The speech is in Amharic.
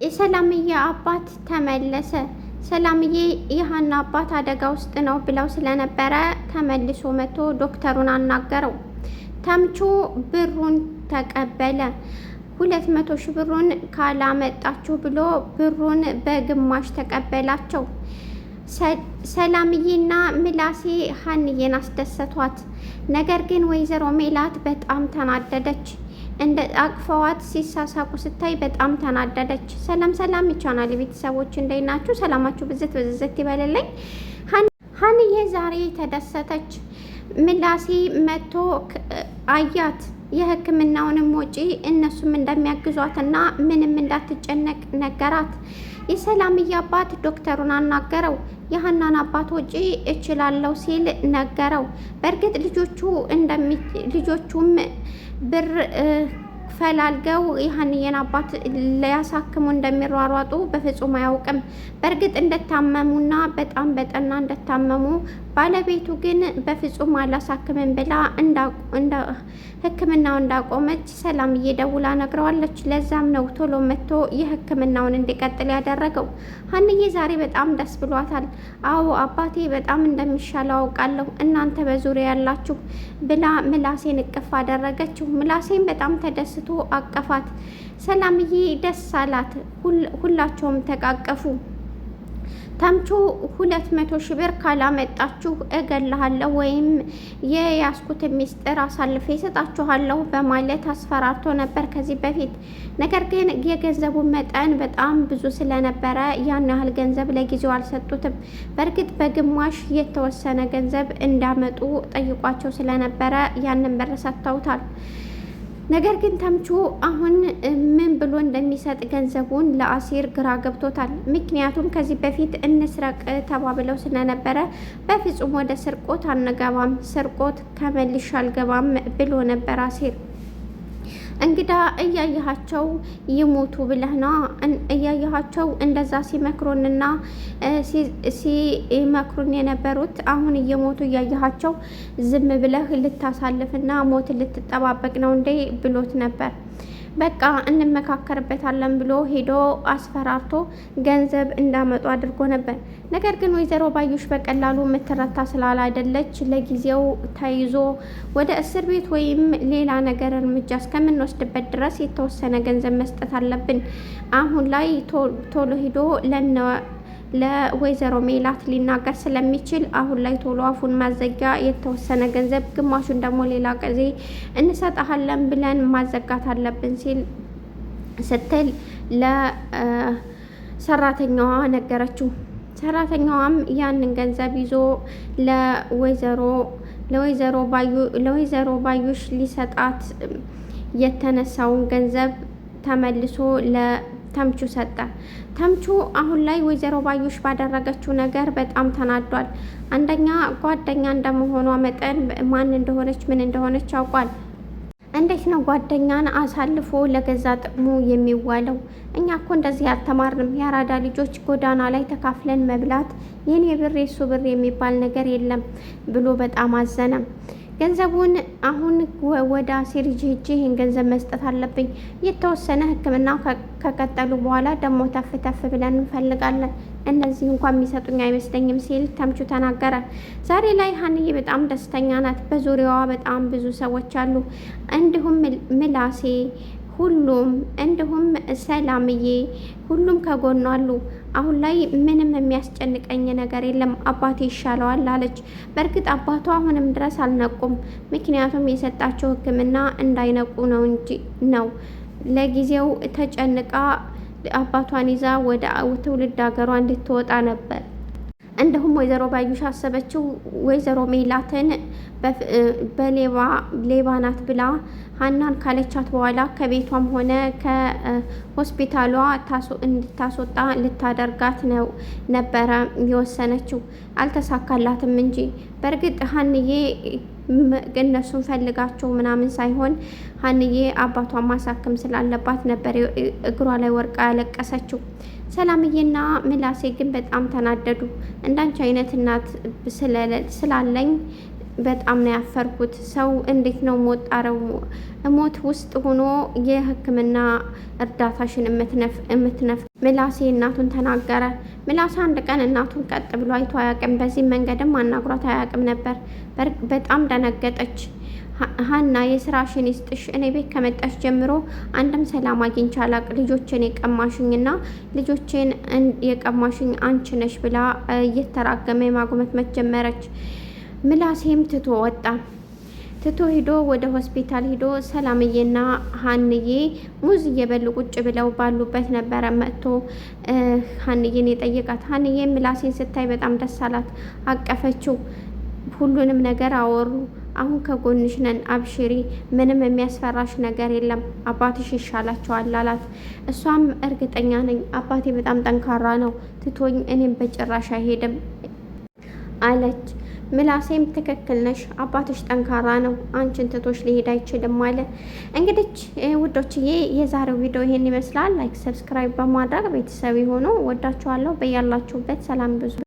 የሰላምዬ አባት ተመለሰ። ሰላምዬ የሀና አባት አደጋ ውስጥ ነው ብለው ስለነበረ ተመልሶ መጥቶ ዶክተሩን አናገረው። ተምቹ ብሩን ተቀበለ። 200,000 ብሩን ካላመጣችሁ ብሎ ብሩን በግማሽ ተቀበላቸው። ሰላምዬና ምላሴ ሀንዬን አስደሰቷት። ነገር ግን ወይዘሮ ሜላት በጣም ተናደደች። እንደ አቅፈዋት ሲሳሳቁ ስታይ በጣም ተናደደች። ሰላም ሰላም ይቻናል ቤተሰቦች እንዴት ናችሁ? ሰላማችሁ ብዝት ይበልልኝ። ሀንዬ ዛሬ ተደሰተች። ምላሴ መጥቶ አያት። የሕክምናውንም ወጪ እነሱም እንደሚያግዟትና ምንም እንዳትጨነቅ ነገራት። የሰላምዬ አባት ዶክተሩን አናገረው። የሀናን አባት ወጪ እችላለሁ ሲል ነገረው። በእርግጥ ልጆቹም ብር ፈላልገው የሀንዬን አባት ሊያሳክሙ እንደሚሯሯጡ በፍጹም አያውቅም። በእርግጥ እንደታመሙና በጣም በጠና እንደታመሙ፣ ባለቤቱ ግን በፍጹም አላሳክምም ብላ ሕክምናው እንዳቆመች ሰላምዬ ደውላ ነግረዋለች። ለዛም ነው ቶሎ መጥቶ የሕክምናውን እንዲቀጥል ያደረገው። ሀንዬ ዛሬ በጣም ደስ ብሏታል። አዎ አባቴ በጣም እንደሚሻለው አውቃለሁ፣ እናንተ በዙሪያ ያላችሁ ብላ ምላሴን እቅፍ አደረገችው። ምላሴን በጣም ተደስቶ አቀፋት። ሰላምዬ ደስ አላት። ሁላቸውም ተቃቀፉ። ተምቹ 200,000 ብር ካላመጣችሁ እገልሃለሁ ወይም የያዝኩት ሚስጥር አሳልፌ እሰጣችኋለሁ በማለት አስፈራርቶ ነበር ከዚህ በፊት። ነገር ግን የገንዘቡ መጠን በጣም ብዙ ስለነበረ ያን ያህል ገንዘብ ለጊዜው አልሰጡትም። በእርግጥ በግማሽ የተወሰነ ገንዘብ እንዳመጡ ጠይቋቸው ስለነበረ ያንን ብር ሰጥተውታል። ነገር ግን ተምቹ አሁን ምን ብሎ እንደሚሰጥ ገንዘቡን ለአሲር ግራ ገብቶታል። ምክንያቱም ከዚህ በፊት እንስረቅ ተባብለው ስለነበረ በፍጹም ወደ ስርቆት አንገባም፣ ስርቆት ከመልሽ አልገባም ብሎ ነበር አሲር። እንግዳ እያየሃቸው ይሞቱ ብለህና እያየሃቸው እንደዛ ሲመክሩንና ሲመክሩን የነበሩት አሁን እየሞቱ እያየሃቸው ዝም ብለህ ልታሳልፍና ሞት ልትጠባበቅ ነው እንዴ ብሎት ነበር። በቃ እንመካከርበታለን ብሎ ሄዶ አስፈራርቶ ገንዘብ እንዳመጡ አድርጎ ነበር። ነገር ግን ወይዘሮ ባዩሽ በቀላሉ የምትረታ ስላላደለች ለጊዜው ተይዞ ወደ እስር ቤት ወይም ሌላ ነገር እርምጃ እስከምንወስድበት ድረስ የተወሰነ ገንዘብ መስጠት አለብን። አሁን ላይ ቶሎ ሄዶ ለወይዘሮ ሜላት ሊናገር ስለሚችል አሁን ላይ ቶሎ አፉን ማዘጊያ የተወሰነ ገንዘብ፣ ግማሹን ደግሞ ሌላ ጊዜ እንሰጥሃለን ብለን ማዘጋት አለብን ስትል ለሰራተኛዋ ነገረችው። ሰራተኛዋም ያንን ገንዘብ ይዞ ለወይዘሮ ባዩሽ ሊሰጣት የተነሳውን ገንዘብ ተመልሶ ተምቹ ሰጠ። ተምቹ አሁን ላይ ወይዘሮ ባዩሽ ባደረገችው ነገር በጣም ተናዷል። አንደኛ ጓደኛ እንደመሆኗ መጠን ማን እንደሆነች ምን እንደሆነች ያውቋል። እንዴት ነው ጓደኛን አሳልፎ ለገዛ ጥቅሙ የሚዋለው? እኛ እኮ እንደዚህ አልተማርንም። የአራዳ ልጆች ጎዳና ላይ ተካፍለን መብላት፣ የኔ ብር የሱ ብር የሚባል ነገር የለም ብሎ በጣም አዘነ። ገንዘቡን አሁን ወደ አሲር ሄጄ ይህን ገንዘብ መስጠት አለብኝ። የተወሰነ ሕክምና ከቀጠሉ በኋላ ደግሞ ተፍ ብለን እንፈልጋለን። እነዚህ እንኳን የሚሰጡኝ አይመስለኝም ሲል ተምቹ ተናገረ። ዛሬ ላይ ሀንዬ በጣም ደስተኛ ናት። በዙሪያዋ በጣም ብዙ ሰዎች አሉ። እንዲሁም ምላሴ እንዲሁም ሰላምዬ ሁሉም ከጎኗ አሉ። አሁን ላይ ምንም የሚያስጨንቀኝ ነገር የለም፣ አባቴ ይሻለዋል አለች። በእርግጥ አባቷ አሁንም ድረስ አልነቁም። ምክንያቱም የሰጣቸው ሕክምና እንዳይነቁ ነው። ለጊዜው ተጨንቃ አባቷን ይዛ ወደ ትውልድ ሀገሯ እንድትወጣ ነበር። እንዲሁም ወይዘሮ ባዩሽ አሰበችው ወይዘሮ ሜላትን በሌባ ናት ብላ ሀናን ካለቻት በኋላ ከቤቷም ሆነ ከሆስፒታሏ እንድታስወጣ ልታደርጋት ነበረ የወሰነችው። አልተሳካላትም እንጂ በእርግጥ ሀንዬ እነሱን ፈልጋቸው ምናምን ሳይሆን ሀንዬ አባቷን ማሳከም ስላለባት ነበር እግሯ ላይ ወርቃ ያለቀሰችው። ሰላምዬና ምላሴ ግን በጣም ተናደዱ። እንዳንቺ አይነት እናት ስላለኝ በጣም ነው ያፈርኩት። ሰው እንዴት ነው ሞት ውስጥ ሆኖ የሕክምና እርዳታሽን የምትነፍ ምላሴ እናቱን ተናገረ። ምላሴ አንድ ቀን እናቱን ቀጥ ብሎ አይቶ አያውቅም። በዚህ መንገድም አናግሯት አያውቅም ነበር። በጣም ደነገጠች። ሀና የስራሽን ይስጥሽ። እኔ ቤት ከመጣሽ ጀምሮ አንድም ሰላም አግኝቼ አላውቅም። ልጆቼን የቀማሽኝና ልጆቼን የቀማሽኝ አንቺ ነሽ ብላ እየተራገመ የማጉመትመት ጀመረች። ምላሴም ትቶ ወጣ። ትቶ ሂዶ ወደ ሆስፒታል ሂዶ ሰላምዬና ሀንዬ ሙዝ እየበሉ ቁጭ ብለው ባሉበት ነበረ መጥቶ ሀንዬን የጠየቃት። ሀንዬ ምላሴን ስታይ በጣም ደስ አላት። አቀፈችው። ሁሉንም ነገር አወሩ። አሁን ከጎንሽ ነን፣ አብሽሪ፣ ምንም የሚያስፈራሽ ነገር የለም፣ አባትሽ ይሻላቸዋል አላት። እሷም እርግጠኛ ነኝ አባቴ በጣም ጠንካራ ነው፣ ትቶኝ እኔም በጭራሽ አይሄድም አለች። ምላሴም ትክክል ነሽ፣ አባትሽ ጠንካራ ነው፣ አንቺን ትቶሽ ሊሄድ አይችልም አለ። እንግዲህ ውዶችዬ የዛሬው ቪዲዮ ይሄን ይመስላል። ላይክ፣ ሰብስክራይብ በማድረግ ቤተሰብ የሆኑ ወዳችኋለሁ። በያላችሁበት ሰላም ብዙ